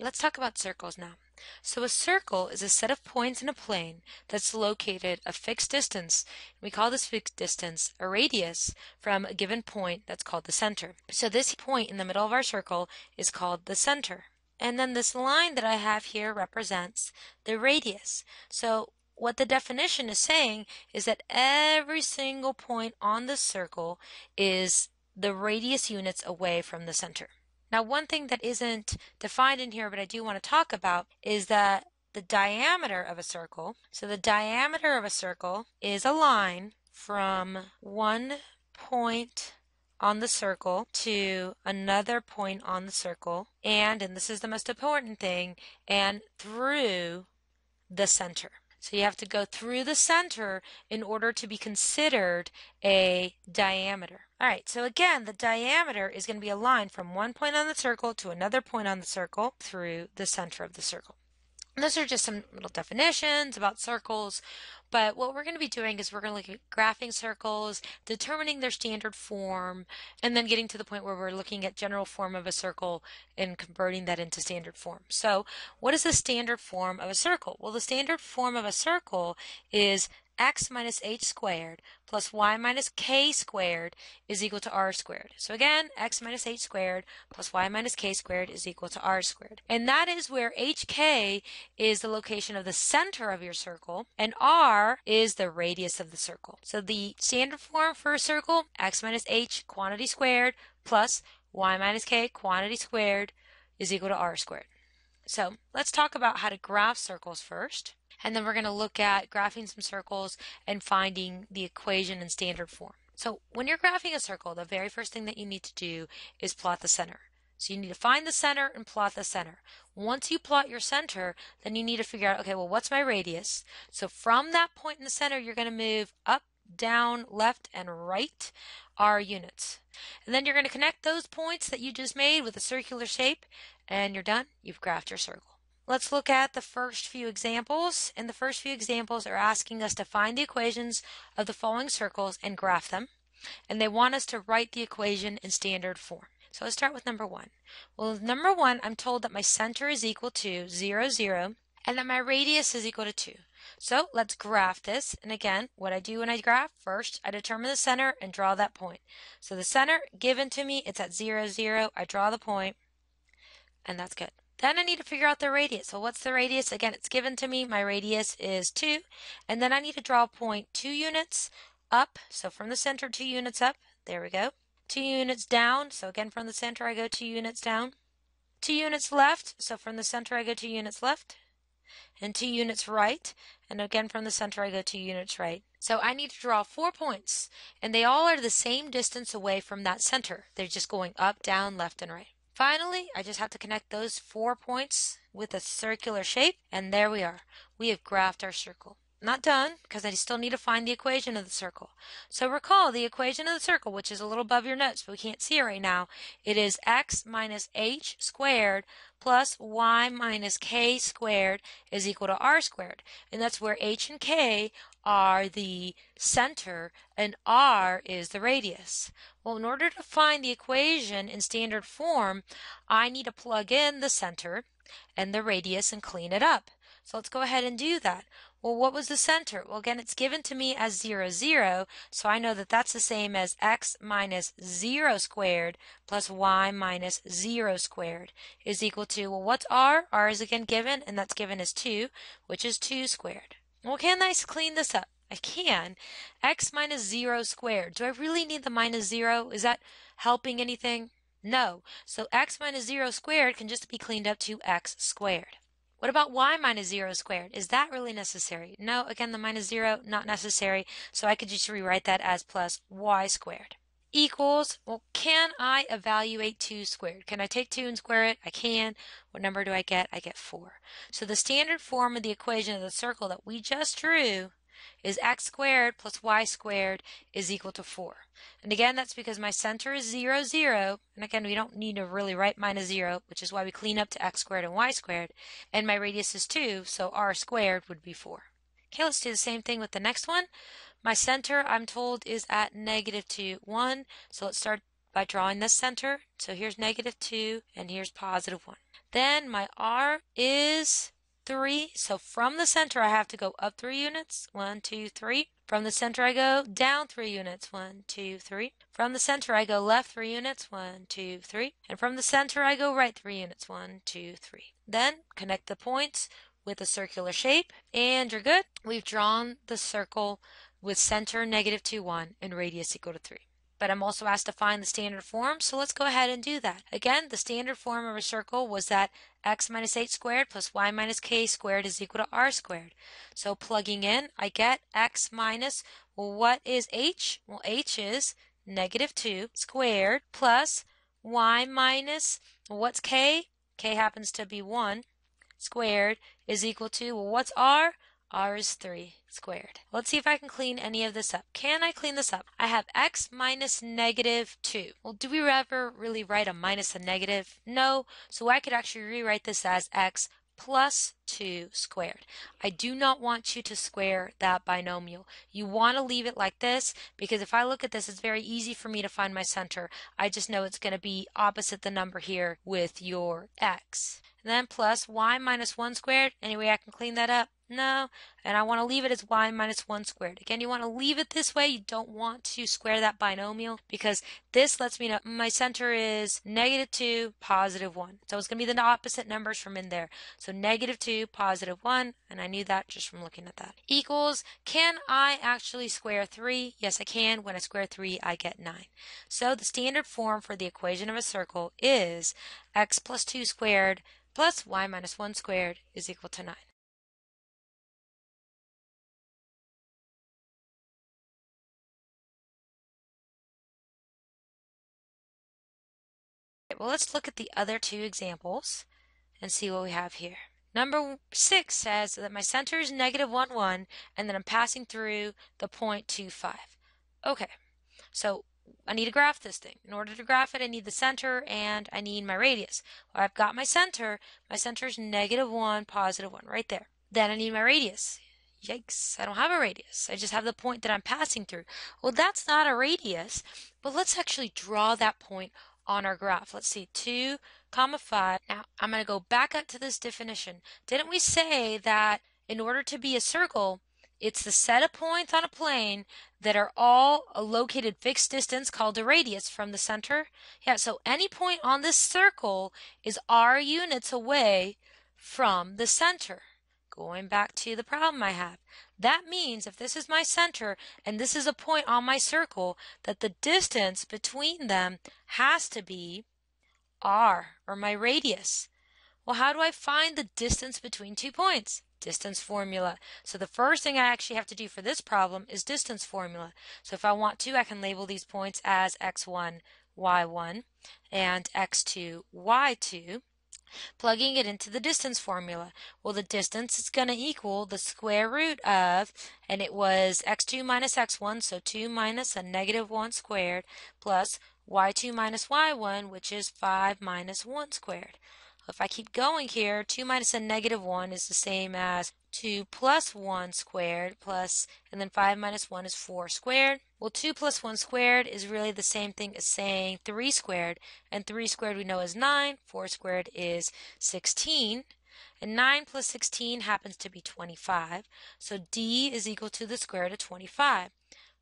Let's talk about circles now. So a circle is a set of points in a plane that's located a fixed distance. We call this fixed distance a radius from a given point that's called the center. So this point in the middle of our circle is called the center. And then this line that I have here represents the radius. So what the definition is saying is that every single point on the circle is the radius units away from the center. Now, one thing that isn't defined in here, but I do want to talk about, is that the diameter of a circle. So the diameter of a circle is a line from one point on the circle to another point on the circle, and this is the most important thing, and through the center. So you have to go through the center in order to be considered a diameter. All right, so again, the diameter is going to be a line from one point on the circle to another point on the circle through the center of the circle. And those are just some little definitions about circles, but what we're going to be doing is we're going to look at graphing circles, determining their standard form, and then getting to the point where we're looking at general form of a circle and converting that into standard form. So what is the standard form of a circle? Well, the standard form of a circle is x minus h squared plus y minus k squared is equal to r squared. So again, x minus h squared plus y minus k squared is equal to r squared. And that is where hk is the location of the center of your circle, and r is the radius of the circle. So the standard form for a circle, x minus h quantity squared plus y minus k quantity squared is equal to r squared. So let's talk about how to graph circles first. And then we're going to look at graphing some circles and finding the equation in standard form. So when you're graphing a circle, the very first thing that you need to do is plot the center. So you need to find the center and plot the center. Once you plot your center, then you need to figure out, okay, well, what's my radius? So from that point in the center, you're going to move up, down, left, and right are units. And then you're going to connect those points that you just made with a circular shape, and you're done. You've graphed your circle. Let's look at the first few examples, and the first few examples are asking us to find the equations of the following circles and graph them, and they want us to write the equation in standard form. So let's start with number one. Well, with number one, I'm told that my center is equal to 0, 0, and that my radius is equal to 2. So let's graph this, and again, what I do when I graph, first I determine the center and draw that point. So the center given to me, it's at 0, 0, I draw the point, and that's good. Then I need to figure out the radius. So what's the radius? Again, it's given to me. My radius is 2. And then I need to draw a point 2 units up. So from the center, 2 units up. There we go. 2 units down. So again, from the center, I go 2 units down. 2 units left. So from the center, I go 2 units left. And 2 units right. And again, from the center, I go 2 units right. So I need to draw 4 points. And they all are the same distance away from that center. They're just going up, down, left, and right. Finally, I just have to connect those 4 points with a circular shape, and there we are. We have graphed our circle. Not done, because I still need to find the equation of the circle. So recall the equation of the circle, which is a little above your notes, but we can't see it right now. It is x minus h squared plus y minus k squared is equal to r squared. And that's where h and k are the center and r is the radius. Well, in order to find the equation in standard form, I need to plug in the center and the radius and clean it up. So let's go ahead and do that. Well, what was the center? Well, again, it's given to me as 0, 0, so I know that that's the same as x minus 0 squared plus y minus 0 squared is equal to, well, what's r? R is again given, and that's given as 2, which is 2 squared. Well, can I clean this up? I can. X minus 0 squared. Do I really need the minus 0? Is that helping anything? No. So x minus 0 squared can just be cleaned up to x squared. What about y minus 0 squared? Is that really necessary? No, again, the minus 0, not necessary, so I could just rewrite that as plus y squared. Equals, well, can I evaluate 2 squared? Can I take 2 and square it? I can. What number do I get? I get 4. So the standard form of the equation of the circle that we just drew is x squared plus y squared is equal to 4. And again, that's because my center is 0, 0. And again, we don't need to really write minus 0, which is why we clean up to x squared and y squared. And my radius is 2, so r squared would be 4. Okay, let's do the same thing with the next one. My center, I'm told, is at negative 2, 1. So let's start by drawing this center. So here's negative 2, and here's positive 1. Then my R is 3. So from the center, I have to go up 3 units. 1, 2, 3. From the center, I go down 3 units. 1, 2, 3. From the center, I go left 3 units. 1, 2, 3. And from the center, I go right 3 units. 1, 2, 3. Then connect the points with a circular shape, and you're good. We've drawn the circle with center -2, 1 and radius equal to 3. But I'm also asked to find the standard form, so let's go ahead and do that. Again, the standard form of a circle was that x minus 8 squared plus y minus k squared is equal to r squared. So plugging in, I get x minus, well, what is h? Well, h is -2 squared plus y minus, well, what's k? K happens to be 1 squared is equal to, well, what's r? R is 3 squared. Let's see if I can clean any of this up. Can I clean this up? I have x minus -2. Well, do we ever really write a minus a negative? No. So I could actually rewrite this as x plus 2 squared. I do not want you to square that binomial. You want to leave it like this because if I look at this, it's very easy for me to find my center. I just know it's going to be opposite the number here with your x. And then plus y minus 1 squared. Any way I can clean that up? No. And I want to leave it as y minus 1 squared. Again, you want to leave it this way. You don't want to square that binomial because this lets me know my center is -2, +1. So it's going to be the opposite numbers from in there. So -2, +1, and I knew that just from looking at that. Equals, can I actually square 3? Yes, I can. When I square 3, I get 9. So the standard form for the equation of a circle is x plus 2 squared plus y minus 1 squared is equal to 9. Well, let's look at the other two examples and see what we have here. Number 6 says that my center is -1, 1, and then I'm passing through the point 2, 5. Okay, so I need to graph this thing. In order to graph it, I need the center and I need my radius. Well, I've got my center. My center is -1, +1, right there. Then I need my radius. Yikes, I don't have a radius. I just have the point that I'm passing through. Well, that's not a radius, but let's actually draw that point on our graph. Let's see, 2, 5. Now, I'm going to go back up to this definition. Didn't we say that in order to be a circle, it's the set of points on a plane that are all a located fixed distance called a radius from the center? Yeah, so any point on this circle is r units away from the center. Going back to the problem I have. That means if this is my center and this is a point on my circle, that the distance between them has to be r, or my radius. Well, how do I find the distance between 2 points? Distance formula. So the first thing I actually have to do for this problem is distance formula. So if I want to, I can label these points as x1, y1, and x2, y2. Plugging it into the distance formula. Well, the distance is going to equal the square root of, and it was x2 minus x1, so 2 minus a -1 squared, plus y2 minus y1, which is 5 minus 1 squared. If I keep going here, 2 minus a -1 is the same as 2 plus 1 squared plus, and then 5 minus 1 is 4 squared. Well, 2 plus 1 squared is really the same thing as saying 3 squared, and 3 squared we know is 9, 4 squared is 16, and 9 plus 16 happens to be 25, so D is equal to the square root of 25,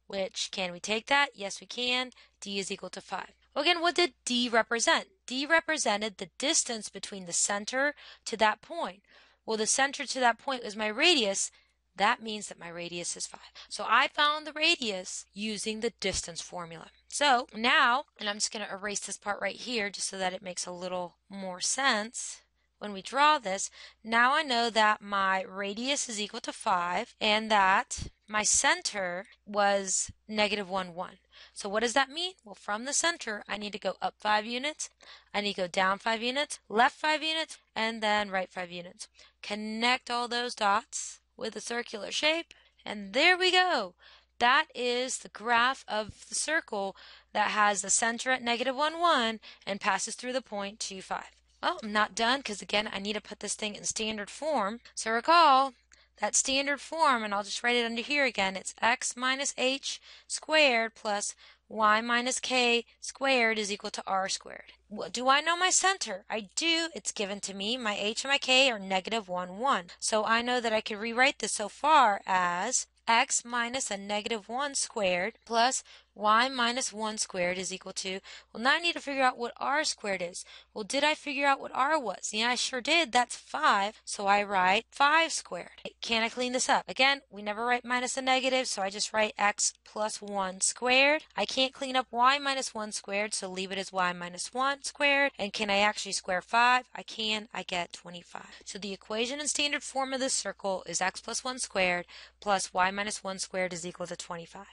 which, can we take that? Yes, we can. D is equal to 5. Well, again, what did D represent? D represented the distance between the center to that point. Well, the center to that point was my radius. That means that my radius is 5. So I found the radius using the distance formula. So now, and I'm just going to erase this part right here just so that it makes a little more sense. When we draw this, now I know that my radius is equal to 5 and that my center was -1, 1. So what does that mean? Well, from the center, I need to go up 5 units, I need to go down 5 units, left 5 units, and then right 5 units. Connect all those dots with a circular shape, and there we go. That is the graph of the circle that has the center at -1, 1 and passes through the point 2, 5. Well, I'm not done because, again, I need to put this thing in standard form. So recall that standard form, and I'll just write it under here again. It's x minus h squared plus y minus k squared is equal to r squared. Well, do I know my center? I do. It's given to me. My h and my k are negative 1, 1. So I know that I could rewrite this so far as x minus a negative 1 squared plus y minus 1 squared is equal to, well, now I need to figure out what r squared is. Well, did I figure out what r was? Yeah, I sure did. That's 5. So I write 5 squared. Can I clean this up? Again, we never write minus a negative, so I just write x plus 1 squared. I can't clean up y minus 1 squared, so leave it as y minus 1 squared. And can I actually square 5? I can. I get 25. So the equation in standard form of this circle is x plus 1 squared plus y minus 1 squared is equal to 25.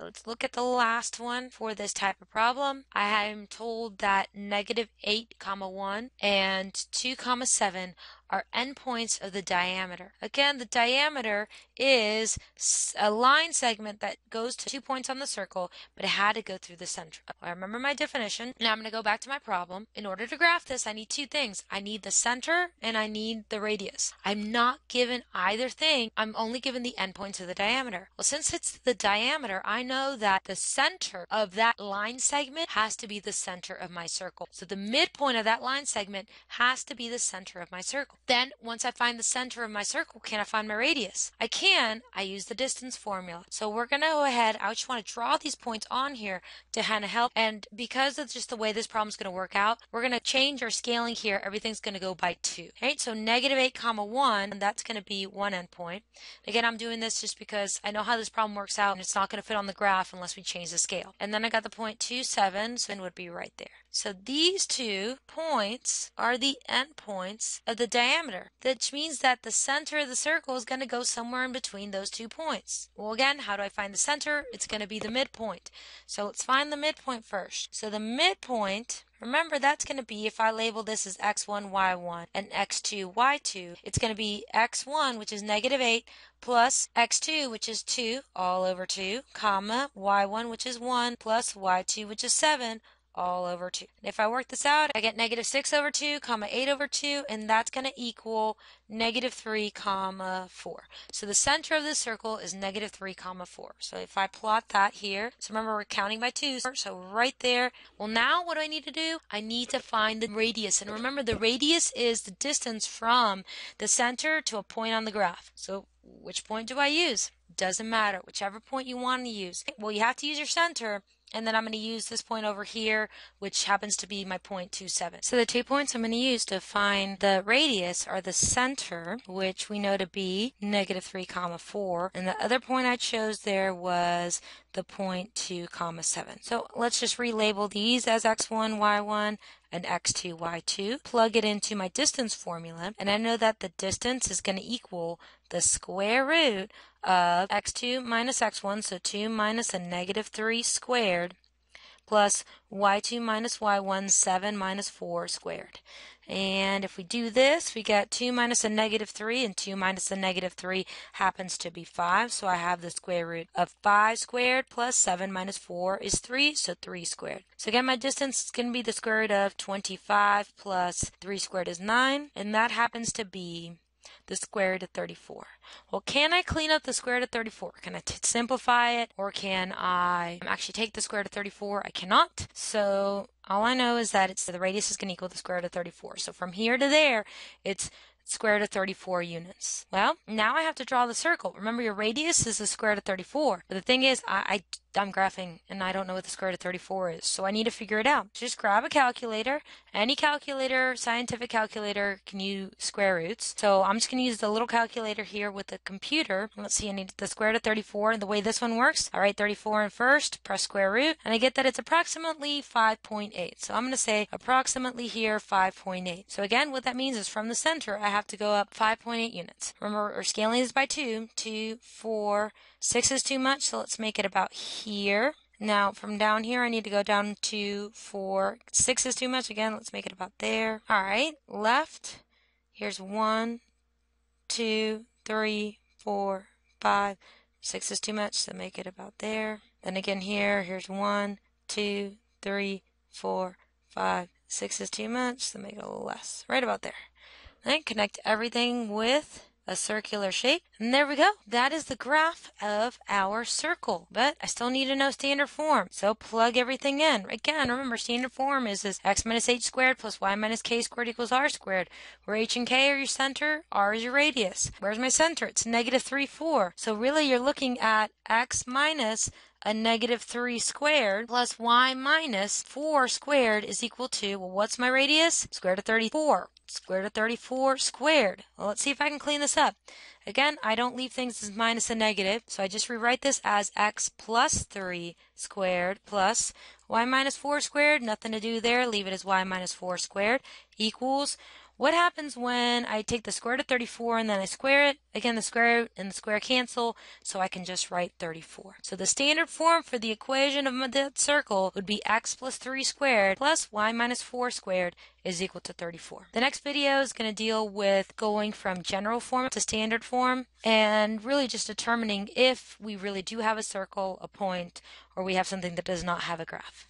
Let's look at the last one for this type of problem. I am told that negative 8 comma 1 and 2 comma 7 are endpoints of the diameter. Again, the diameter is a line segment that goes to 2 points on the circle, but it had to go through the center. I remember my definition. Now I'm going to go back to my problem. In order to graph this, I need two things. I need the center and I need the radius. I'm not given either thing. I'm only given the endpoints of the diameter. Well, since it's the diameter, I know that the center of that line segment has to be the center of my circle. So the midpoint of that line segment has to be the center of my circle. Then, once I find the center of my circle, can I find my radius? I can. I use the distance formula. So we're going to go ahead. I just want to draw these points on here to kind of help. And because of just the way this problem is going to work out, we're going to change our scaling here. Everything's going to go by 2. Right? So negative 8 comma 1, and that's going to be one endpoint. Again, I'm doing this just because I know how this problem works out, and it's not going to fit on the graph unless we change the scale. And then I got the point 2, 7, so it would be right there. So these 2 points are the endpoints of the diameter, which means that the center of the circle is going to go somewhere in between those 2 points. Well, again, how do I find the center? It's going to be the midpoint. So let's find the midpoint first. So the midpoint, remember, that's going to be, if I label this as x1, y1, and x2, y2, it's going to be x1, which is negative 8, plus x2, which is 2, all over 2, comma, y1, which is 1, plus y2, which is 7, all over 2. And if I work this out, I get negative 6 over 2, comma 8 over 2, and that's going to equal negative 3, comma 4. So the center of this circle is negative 3, comma 4. So if I plot that here, so remember we're counting by 2, so right there. Well, now what do I need to do? I need to find the radius. And remember, the radius is the distance from the center to a point on the graph. So which point do I use? Doesn't matter, whichever point you want to use. Well, you have to use your center. And then I'm going to use this point over here, which happens to be my point 27. So the 2 points I'm going to use to find the radius are the center, which we know to be negative 3, comma 4. And the other point I chose there was the point 2, comma 7. So let's just relabel these as x1, y1, and x2, y2. Plug it into my distance formula, and I know that the distance is going to equal the square root of x2 minus x1, so 2 minus a negative 3 squared, plus y2 minus y1, 7 minus 4 squared. And if we do this, we get 2 minus a negative 3, and 2 minus a negative 3 happens to be 5. So I have the square root of 5 squared plus 7 minus 4 is 3, so 3 squared. So again, my distance is going to be the square root of 25 plus 3 squared is 9, and that happens to be the square root of 34. Well, can I clean up the square root of 34? Can I simplify it, or can I actually take the square root of 34? I cannot. So all I know is that the radius is going to equal the square root of 34. So from here to there, it's square root of 34 units. Well, now I have to draw the circle. Remember, your radius is the square root of 34. But the thing is, I'm graphing and I don't know what the square root of 34 is, so I need to figure it out. Just grab a calculator. Any calculator, scientific calculator, can use square roots. So I'm just going to use the little calculator here with the computer. Let's see, I need the square root of 34. And the way this one works, I write 34 in first, press square root, and I get that it's approximately 5.8. So I'm going to say approximately here 5.8. So again, what that means is from the center, I have to go up 5.8 units. Remember, our scaling is by 2, 2, 4, 6 is too much, so let's make it about here. Now, from down here, I need to go down 2, 4, 6 is too much. Again, let's make it about there. All right, left. Here's 1, 2, 3, 4, 5. 6 is too much, so make it about there. Then again here, here's 1, 2, 3, 4, 5. 6 is too much, so make it a little less. Right about there. And connect everything with a circular shape. And there we go. That is the graph of our circle. But I still need to know standard form. So plug everything in. Again, remember standard form is this x minus h squared plus y minus k squared equals r squared. Where h and k are your center, r is your radius. Where's my center? It's negative 3, 4. So really you're looking at x minus a negative 3 squared plus y minus 4 squared is equal to, well, what's my radius? Square root of 34. Square root of 34 squared. Well, let's see if I can clean this up. Again, I don't leave things as minus and negative, so I just rewrite this as x plus 3 squared plus y minus 4 squared. Nothing to do there. Leave it as y minus 4 squared equals. What happens when I take the square root of 34 and then I square it? Again, the square root and the square cancel, so I can just write 34. So the standard form for the equation of that circle would be x plus 3 squared plus y minus 4 squared is equal to 34. The next video is going to deal with going from general form to standard form and really just determining if we really do have a circle, a point, or we have something that does not have a graph.